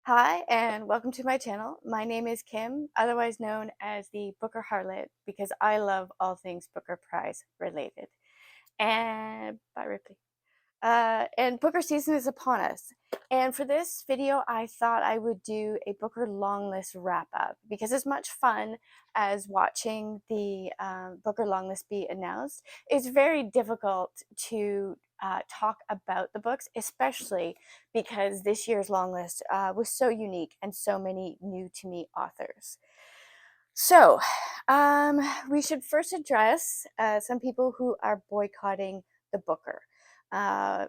Hi, and welcome to my channel. My name is Kim, otherwise known as the Booker Harlot, because I love all things Booker Prize related. And by Ripley. And Booker season is upon us. And for this video, I thought I would do a Booker Longlist wrap up because as much fun as watching the Booker Longlist be announced, it's very difficult to talk about the books, especially because this year's Longlist was so unique and so many new to me authors. So, we should first address some people who are boycotting the Booker.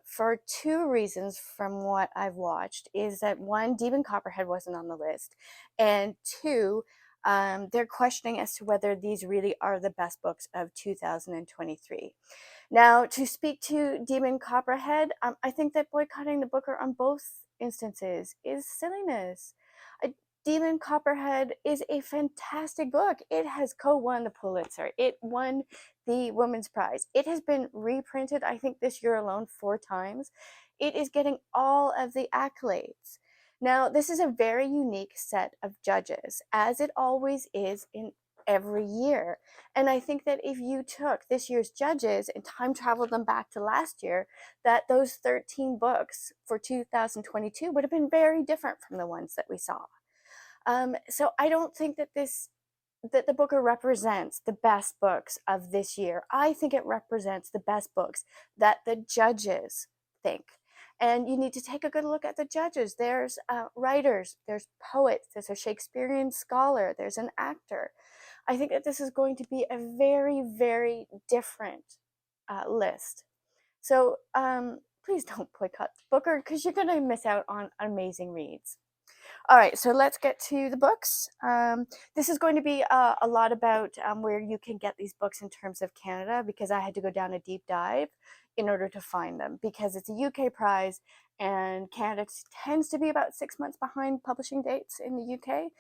For two reasons from what I've watched is that one, Demon Copperhead wasn't on the list, and two, they're questioning as to whether these really are the best books of 2023. Now, to speak to Demon Copperhead, I think that boycotting the Booker on both instances is silliness. A Demon Copperhead is a fantastic book. It has co-won the Pulitzer. It won the Women's Prize. It has been reprinted, I think, this year alone 4 times. It is getting all of the accolades. Now, this is a very unique set of judges, as it always is in every year. And I think that if you took this year's judges and time traveled them back to last year, that those 13 books for 2022 would have been very different from the ones that we saw. So I don't think that the Booker represents the best books of this year. I think it represents the best books that the judges think. And you need to take a good look at the judges. There's writers, there's poets, there's a Shakespearean scholar, there's an actor. I think that this is going to be a very, very different list. So please don't boycott Booker because you're going to miss out on amazing reads. All right, so let's get to the books. This is going to be a lot about where you can get these books in terms of Canada, because I had to go down a deep dive in order to find them, because it's a UK prize and Canada tends to be about 6 months behind publishing dates in the UK.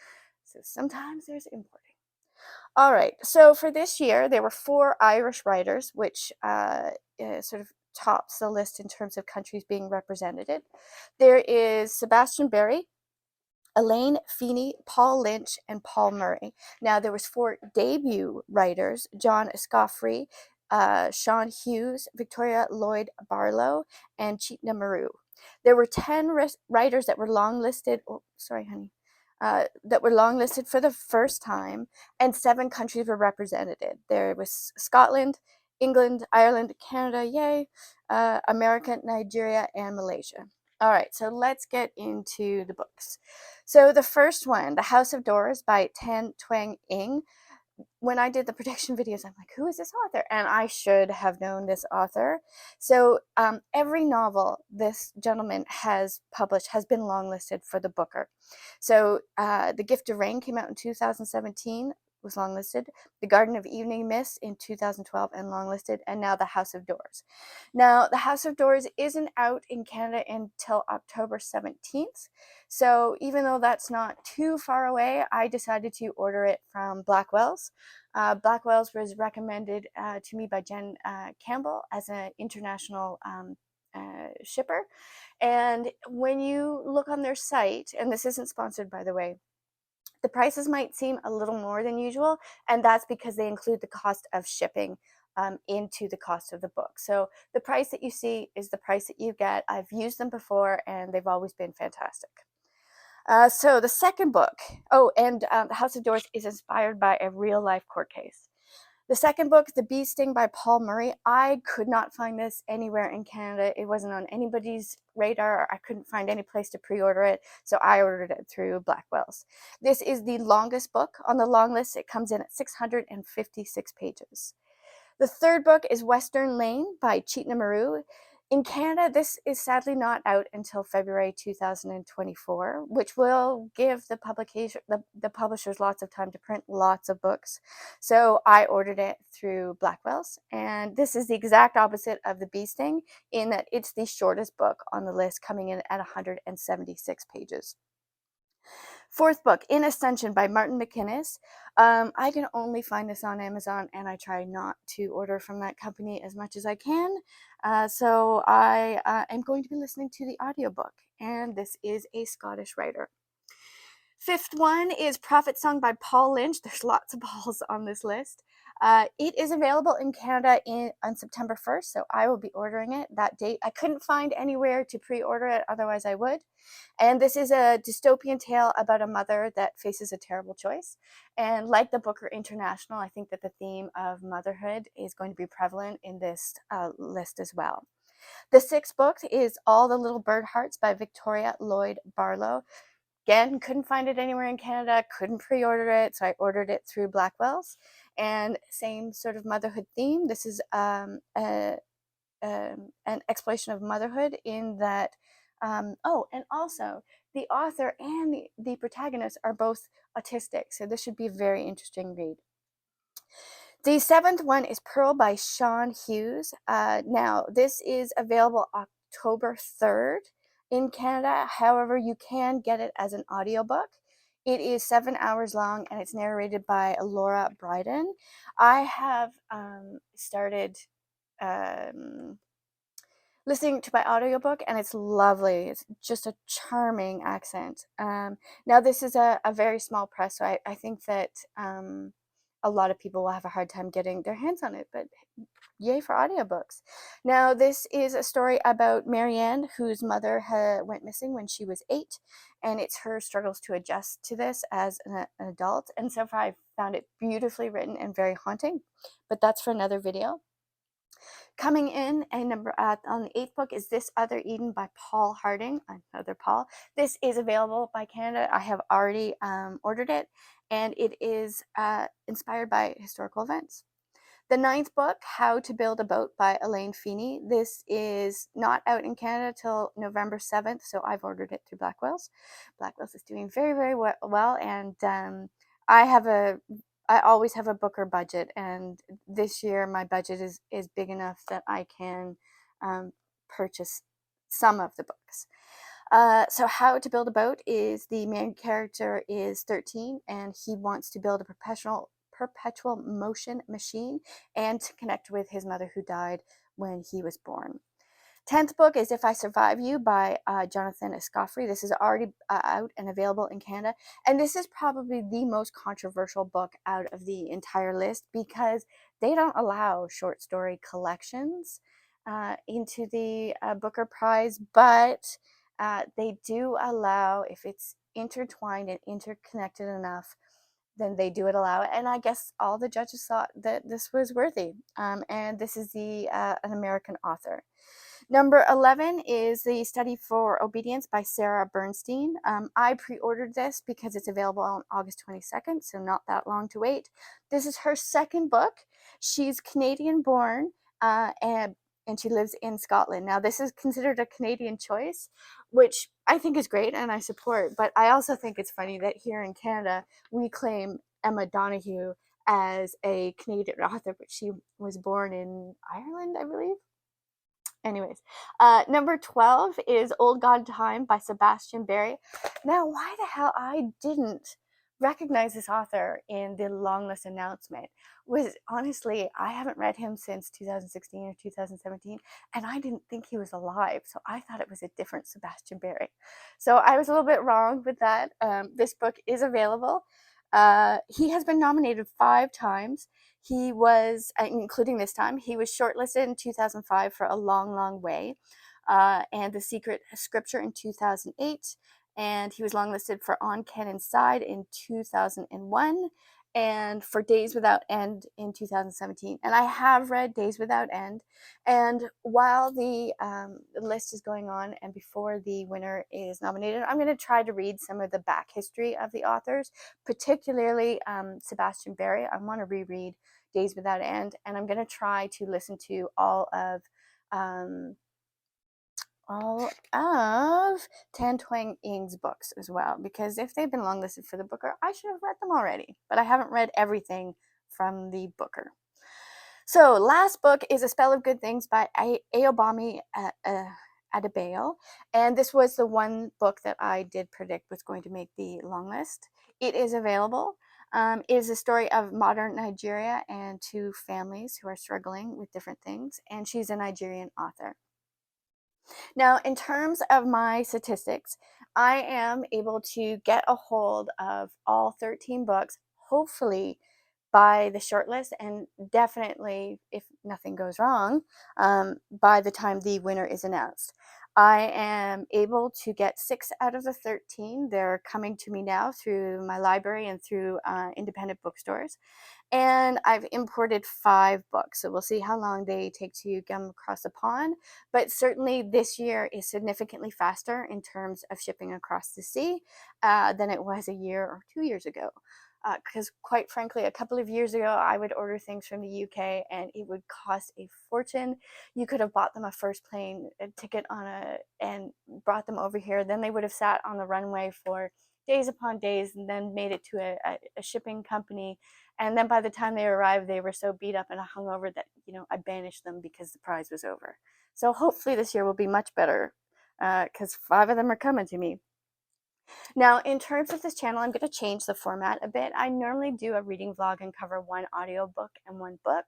So sometimes there's importing. All right, so for this year, there were 4 Irish writers, which sort of tops the list in terms of countries being represented. There is Sebastian Barry, Elaine Feeney, Paul Lynch, and Paul Murray. Now, there was 4 debut writers, John Escoffery, Sean Hughes, Victoria Lloyd Barlow, and Chitna Maru. There were 10 writers that were longlisted. Oh, sorry, honey. That were longlisted for the first time, and 7 countries were represented. There was Scotland, England, Ireland, Canada, yay, America, Nigeria, and Malaysia. All right, so let's get into the books. So the first one, The House of Doors by Tan Twang Ing. When I did the prediction videos, I'm like, who is this author? And I should have known this author. So every novel this gentleman has published has been longlisted for the Booker. So The Gift of Rain came out in 2017, was longlisted. The Garden of Evening Mist in 2012 and longlisted, and now The House of Doors. Now, The House of Doors isn't out in Canada until October 17th. So even though that's not too far away, I decided to order it from Blackwell's. Blackwell's was recommended to me by Jen Campbell as an international shipper. And when you look on their site, and this isn't sponsored, by the way, the prices might seem a little more than usual, and that's because they include the cost of shipping into the cost of the book. So the price that you see is the price that you get. I've used them before, and they've always been fantastic. So the second book, The House of Doors is inspired by a real-life court case. The second book, The Bee Sting by Paul Murray, I could not find this anywhere in Canada. It wasn't on anybody's radar. I couldn't find any place to pre-order it, so I ordered it through Blackwell's. This is the longest book on the long list. It comes in at 656 pages. The third book is Western Lane by Chitna Maru. In Canada, this is sadly not out until February 2024, which will give the publishers lots of time to print lots of books. So I ordered it through Blackwell's, and this is the exact opposite of The Bee Sting in that it's the shortest book on the list, coming in at 176 pages. Fourth book, In Ascension by Martin McInnes. I can only find this on Amazon, and I try not to order from that company as much as I can. So I am going to be listening to the audiobook, and this is a Scottish writer. Fifth one is Prophet Song by Paul Lynch. There's lots of Pauls on this list. It is available in Canada on September 1st, so I will be ordering it that date. I couldn't find anywhere to pre-order it, otherwise I would. And this is a dystopian tale about a mother that faces a terrible choice. And like the Booker International, I think that the theme of motherhood is going to be prevalent in this list as well. The sixth book is All the Little Bird Hearts by Victoria Lloyd Barlow. Again, couldn't find it anywhere in Canada, couldn't pre-order it, so I ordered it through Blackwell's. And same sort of motherhood theme. This is an exploration of motherhood in that, oh, and also the author and the protagonist are both autistic, so this should be a very interesting read. The seventh one is Pearl by Sean Hughes. Now, this is available October 3rd in Canada. However, you can get it as an audiobook. It is 7 hours long and it's narrated by Laura Brydon. I have started listening to my audiobook and it's lovely. It's just a charming accent. Now, this is a very small press, so I think that a lot of people will have a hard time getting their hands on it, but yay for audiobooks. Now, this is a story about Marianne, whose mother went missing when she was 8, and it's her struggles to adjust to this as an adult. And so far, I've found it beautifully written and very haunting, but that's for another video. Coming in and on the 8th book is This Other Eden by Paul Harding, another Paul. This is available by Canada. I have already ordered it, and it is inspired by historical events. The 9th book, How to Build a Boat by Elaine Feeney. This is not out in Canada till November 7th, so I've ordered it through Blackwell's. Blackwell's is doing very, very well, and I always have a Booker budget, and this year my budget is big enough that I can purchase some of the books. So How to Build a Boat is the main character is 13 and he wants to build a perpetual motion machine and to connect with his mother who died when he was born. 10th book is If I Survive You by Jonathan Escoffery. This is already out and available in Canada. And this is probably the most controversial book out of the entire list because they don't allow short story collections into the Booker Prize, but they do allow, if it's intertwined and interconnected enough, then they do allow it. And I guess all the judges thought that this was worthy. And this is an American author. Number 11 is The Study for Obedience by Sarah Bernstein. I pre-ordered this because it's available on August 22nd, so not that long to wait. This is her second book. She's Canadian born and she lives in Scotland. Now, this is considered a Canadian choice, which I think is great and I support, but I also think it's funny that here in Canada, we claim Emma Donoghue as a Canadian author, but she was born in Ireland, I believe. Anyways, number 12 is Old God Time by Sebastian Barry. Now, why the hell I didn't recognize this author in the long list announcement was honestly, I haven't read him since 2016 or 2017, and I didn't think he was alive, so I thought it was a different Sebastian Barry. So I was a little bit wrong with that. This book is available. He has been nominated 5 times. He was, including this time, he was shortlisted in 2005 for A Long, Long Way and The Secret Scripture in 2008. And he was longlisted for On Cannon's Side in 2001 and for Days Without End in 2017. And I have read Days Without End. And while the list is going on and before the winner is nominated, I'm going to try to read some of the back history of the authors, particularly Sebastian Barry. I want to reread Days Without End, and I'm going to try to listen to all of Tan Twang Ying's books as well, because if they've been longlisted for the Booker, I should have read them already, but I haven't read everything from the Booker. So last book is A Spell of Good Things by Ayobami Adebayo, and this was the one book that I did predict was going to make the long list. It is available. It is a story of modern Nigeria and 2 families who are struggling with different things, and she's a Nigerian author. Now, in terms of my statistics, I am able to get a hold of all 13 books, hopefully by the shortlist, and definitely, if nothing goes wrong, by the time the winner is announced. I am able to get 6 out of the 13. They're coming to me now through my library and through independent bookstores. And I've imported 5 books. So we'll see how long they take to come across the pond. But certainly this year is significantly faster in terms of shipping across the sea than it was a year or 2 years ago. Because quite frankly, a couple of years ago, I would order things from the UK and it would cost a fortune. You could have bought them a first plane ticket and brought them over here. Then they would have sat on the runway for days upon days and then made it to a shipping company, and then by the time they arrived, they were so beat up and hungover that, I banished them because the prize was over. So hopefully this year will be much better because 5 of them are coming to me. Now, in terms of this channel, I'm going to change the format a bit. I normally do a reading vlog and cover one audiobook and one book,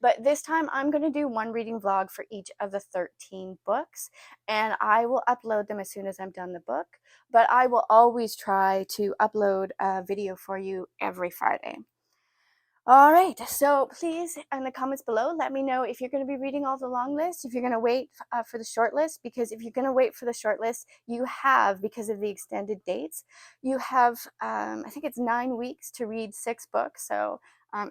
but this time I'm going to do one reading vlog for each of the 13 books, and I will upload them as soon as I'm done the book, but I will always try to upload a video for you every Friday. All right, so please, in the comments below, let me know if you're going to be reading all the long lists, if you're going to wait for the short list, because if you're going to wait for the short list, you have, because of the extended dates, you have, I think it's 9 weeks to read 6 books. So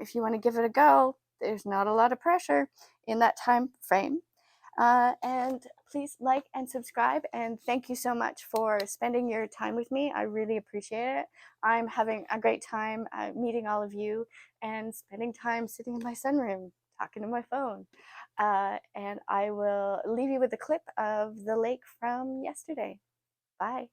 if you want to give it a go, there's not a lot of pressure in that time frame. And please like and subscribe, and thank you so much for spending your time with me. I really appreciate it. I'm having a great time meeting all of you and spending time sitting in my sunroom talking to my phone. And I will leave you with a clip of the lake from yesterday. Bye.